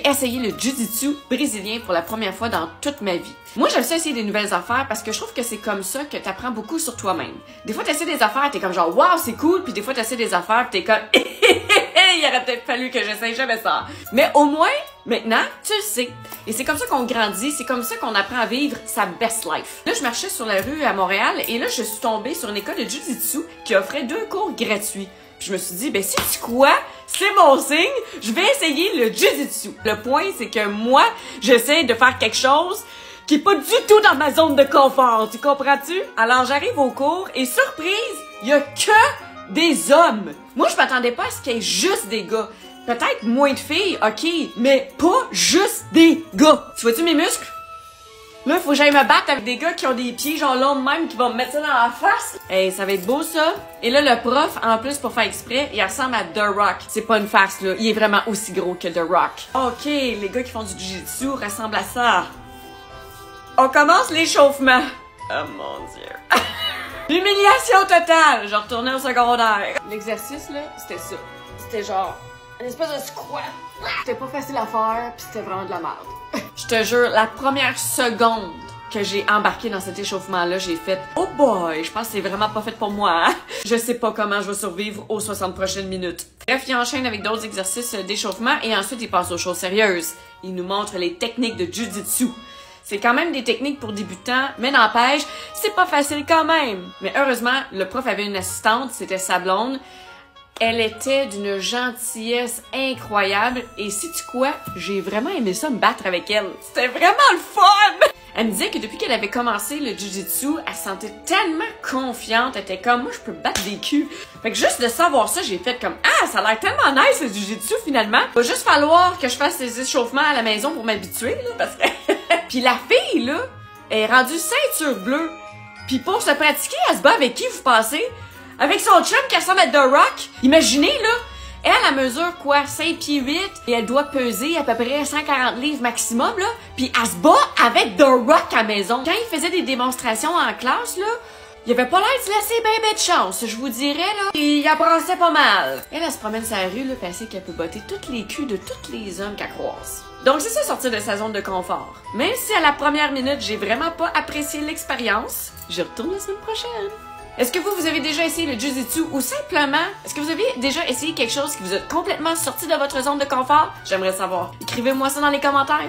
Essayer le jiu-jitsu brésilien pour la première fois dans toute ma vie. Moi, j'aime ça essayer des nouvelles affaires parce que je trouve que c'est comme ça que t'apprends beaucoup sur toi-même. Des fois, t'essaies des affaires, t'es comme genre, waouh, c'est cool, puis des fois, t'essaies des affaires, pis t'es comme, il aurait peut-être fallu que j'essaye jamais ça. Mais au moins, maintenant, tu le sais. Et c'est comme ça qu'on grandit, c'est comme ça qu'on apprend à vivre sa best life. Là, je marchais sur la rue à Montréal et là, je suis tombée sur une école de jiu-jitsu qui offrait 2 cours gratuits. Puis je me suis dit, ben sais-tu quoi? C'est mon signe, je vais essayer le jiu-jitsu. Le point, c'est que moi, j'essaie de faire quelque chose qui est pas du tout dans ma zone de confort, tu comprends-tu? Alors j'arrive au cours et surprise, il y a que des hommes. Moi, je m'attendais pas à ce qu'il y ait juste des gars. Peut-être moins de filles, ok, mais pas juste des gars. Tu vois-tu mes muscles? Là, il faut que j'aille me battre avec des gars qui ont des pieds genre longs de même qui vont me mettre ça dans la face. Hey, ça va être beau ça. Et là, le prof, en plus, pour faire exprès, il ressemble à The Rock. C'est pas une farce, là. Il est vraiment aussi gros que The Rock. Ok, les gars qui font du jiu-jitsu ressemblent à ça. On commence l'échauffement. Oh mon dieu. L'humiliation totale. Je retournais au secondaire. L'exercice, là, c'était ça. C'était genre une espèce de squat. C'était pas facile à faire, pis c'était vraiment de la merde. Je te jure, la première seconde que j'ai embarqué dans cet échauffement-là, j'ai fait « Oh boy, je pense que c'est vraiment pas fait pour moi. Hein? Je sais pas comment je vais survivre aux 60 prochaines minutes. » Bref, il enchaîne avec d'autres exercices d'échauffement et ensuite il passe aux choses sérieuses. Il nous montre les techniques de jiu-jitsu. C'est quand même des techniques pour débutants, mais n'empêche, c'est pas facile quand même. Mais heureusement, le prof avait une assistante, c'était sa blonde. Elle était d'une gentillesse incroyable et sais-tu quoi? J'ai vraiment aimé ça me battre avec elle. C'était vraiment le fun! Elle me disait que depuis qu'elle avait commencé le jiu-jitsu, elle se sentait tellement confiante. Elle était comme, moi, je peux battre des culs. Fait que juste de savoir ça, j'ai fait comme, ah, ça a l'air tellement nice le jiu-jitsu finalement. Il va juste falloir que je fasse des échauffements à la maison pour m'habituer, là, parce que... Puis la fille, là, est rendue ceinture bleue. Puis pour se pratiquer, elle se bat avec qui, vous pensez? Avec son chum qui ressemble à The Rock. Imaginez, là, elle mesure quoi? 5 pieds 8 et elle doit peser à peu près 140 livres maximum, là. Puis elle se bat avec The Rock à la maison. Quand il faisait des démonstrations en classe, là, il avait pas l'air de se laisser ben de chance, je vous dirais, là. Il apprendait pas mal. Elle se promène sur la rue, là, puis elle sait qu'elle peut botter tous les culs de tous les hommes qu'elle croise. Donc c'est ça, sortir de sa zone de confort. Même si à la première minute, j'ai vraiment pas apprécié l'expérience, je retourne la semaine prochaine. Est-ce que vous avez déjà essayé le jiu-jitsu ou simplement, est-ce que vous avez déjà essayé quelque chose qui vous a complètement sorti de votre zone de confort? J'aimerais savoir. Écrivez-moi ça dans les commentaires.